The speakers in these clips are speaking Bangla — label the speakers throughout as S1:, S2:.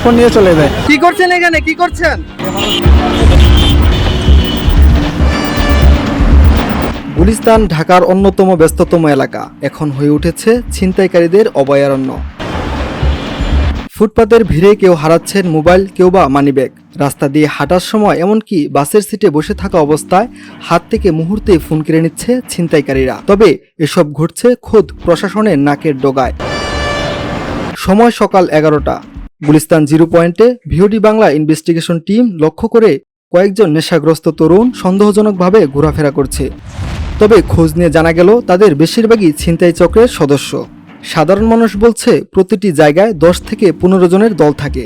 S1: ফোন নিয়ে চলে যায়।
S2: কি করছেন এখানে, কি করছেন?
S3: গুলিস্তান ঢাকার অন্যতম ব্যস্ততম এলাকা এখন হয়ে উঠেছে ছিনতাইকারীদের অভয়ারণ্য। ফুটপাতের ভিড়ে কেউ হারাচ্ছেন মোবাইল, কেউ বা মানিব্যাগ। রাস্তা দিয়ে হাঁটার সময় এমনকি বাসের সিটে বসে থাকা অবস্থায় হাত থেকে মুহূর্তেই ফোন কেড়ে নিচ্ছে ছিনতাইকারীরা। তবে এসব ঘটছে খোদ প্রশাসনের নাকের ডগায়। সময় সকাল 11টা। গুলিস্তান জিরো পয়েন্টে ভিওডি বাংলা ইনভেস্টিগেশন টিম লক্ষ্য করে কয়েকজন নেশাগ্রস্ত তরুণ সন্দেহজনকভাবে ঘোরাফেরা করছে। তবে খোঁজ নিয়ে জানা গেল তাদের বেশিরভাগই ছিনতাই চক্রের সদস্য। সাধারণ মানুষ বলছে প্রতিটি জায়গায় 10 থেকে 15 জনের দল থাকে।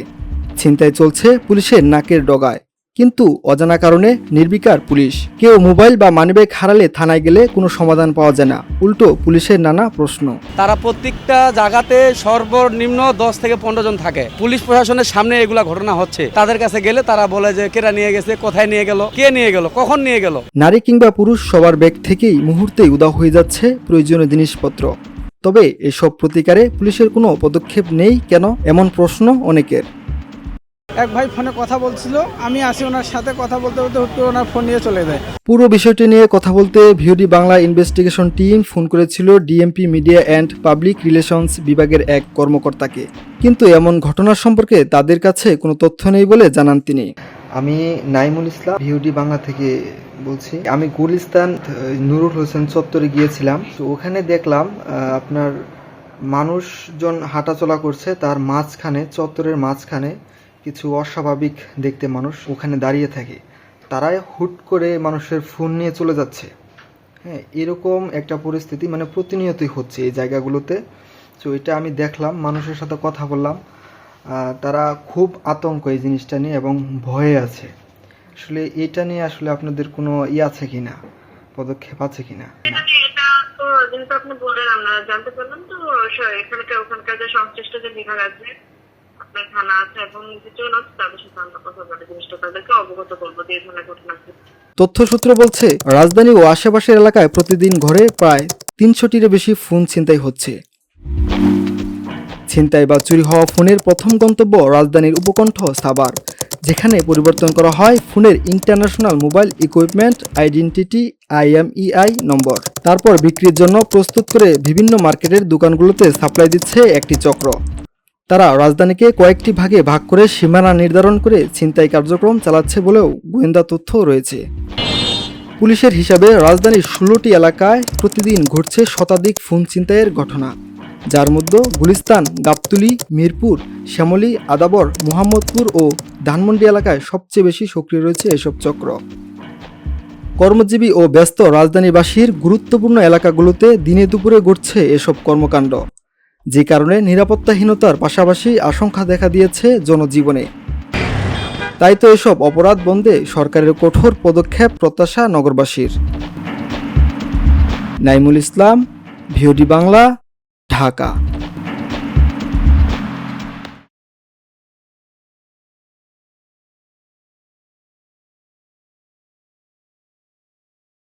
S3: ছিনতাই চলছে পুলিশের নাকের ডগায়, কিন্তু অজানা কারণে নির্বিকার পুলিশ। কেউ মোবাইল বা মানিব্যাগ হারালে থানায় গেলে কোনো সমাধান পাওয়া যায় না, উল্টো পুলিশের নানা প্রশ্ন।
S2: তারা প্রত্যেকটা জায়গাতে সর্বনিম্ন 10 থেকে 15 জন থাকে। পুলিশ প্রশাসনের সামনে এগুলা ঘটনা হচ্ছে, তাদের কাছে গেলে তারা বলে যে কেরা নিয়ে গেছে, কোথায় নিয়ে গেল, কে নিয়ে গেল, কখন নিয়ে গেল।
S3: নারী কিংবা পুরুষ সবার ব্যাগ থেকেই মুহূর্তেই উধাও হয়ে যাচ্ছে প্রয়োজনীয় জিনিসপত্র। তবে এসব প্রতিকারে পুলিশের কোনো পদক্ষেপ নেই কেন, এমন প্রশ্ন অনেকের।
S1: এক ভাই ফোনে কথা বলছিল, আমি আসি ওনার সাথে কথা বলতে বলতে হুট করে ওনার ফোন নিয়ে চলে যায়।
S3: পুরো বিষয়টি নিয়ে কথা বলতে VOD Bangla investigation team phone করেছিল DMP media and public relations বিভাগের এক কর্মকর্তাকে, কিন্তু এমন ঘটনা সম্পর্কে তাদের কাছে কোনো তথ্য নেই বলে জানান তিনি। আমি নাইমুল ইসলাম, ভিওডি বাংলা থেকে বলছি। আমি গুলিস্তান নুরুল হোসেন চত্বরে গিয়েছিলাম। তো ওখানে দেখলাম আপনার মানুষজন হাঁটাচলা করছে, তার মাঝখানে, চত্বরের মাঝখানে কিছু অস্বাভাবিক দেখতে মানুষ ওখানে দাঁড়িয়ে থাকে। তারাই হুট করে মানুষের ফোন নিয়ে চলে যাচ্ছে। হ্যাঁ, এরকম একটা পরিস্থিতি মানে প্রতিনিয়তই হচ্ছে এই জায়গাগুলোতে। তো এটা আমি দেখলাম, মানুষের সাথে কথা বললাম, তারা খুব আতঙ্ক এই জিনিসটা নিয়ে এবং ভয়ে আছে। আসলে এটা নিয়ে আসলে আপনাদের কোনো আছে কিনা, পদক্ষেপ আছে কিনা?
S4: এটা তো যেহেতু আপনি বললেন, আমরা জানতে পারলাম। তো ওখানকার যে সংশ্লিষ্ট যে বিভাগ আছে, আপনার থানা আছে এবং যেজন আছে, তাদের সাথে আমরা কথা বলে জিনিসটা তাদেরকে অবগত করবো যে এই ধরনের ঘটনা আছে।
S3: তথ্যসূত্র বলছে রাজধানী ও আশেপাশের এলাকায় প্রতিদিন ঘরে প্রায় 300টিরও বেশি ফোন ছিনতাই হচ্ছে। ছিনতাই বা চুরি হওয়া ফোনের প্রথম গন্তব্য রাজধানীর উপকণ্ঠ সাভার, যেখানে পরিবর্তন করা হয় ফোনের international mobile equipment identity IMEI নম্বর। তারপর বিক্রির জন্য প্রস্তুত করে বিভিন্ন মার্কেটের দোকানগুলোতে সাপ্লাই দিচ্ছে একটি চক্র। তারা রাজধানীকে কয়েকটি ভাগে ভাগ করে সীমানা নির্ধারণ করে ছিনতাই কার্যক্রম চালাচ্ছে বলেও গোয়েন্দা তথ্য রয়েছে। পুলিশের হিসাবে রাজধানীর 16টি এলাকায় প্রতিদিন ঘটছে শতাধিক ফোন ছিনতাইয়ের ঘটনা, যার মধ্যে গুলিস্তান, গাবতলী, মিরপুর, শ্যামলী, আদাবর, মোহাম্মদপুর ও ধানমন্ডি এলাকায় সবচেয়ে বেশি সক্রিয় রয়েছে এসব চক্র। কর্মজীবী ও ব্যস্ত রাজধানীবাসীর গুরুত্বপূর্ণ এলাকাগুলোতে দিনে দুপুরে ঘটছে এসব কর্মকাণ্ড, যে কারণে নিরাপত্তাহীনতার পাশাপাশি আশঙ্কা দেখা দিয়েছে জনজীবনে। তাই তো এসব অপরাধ বন্ধে সরকারের কঠোর পদক্ষেপ প্রত্যাশা নগরবাসীর। নাইমুল ইসলাম, ভিওডি বাংলা, ঢাকা।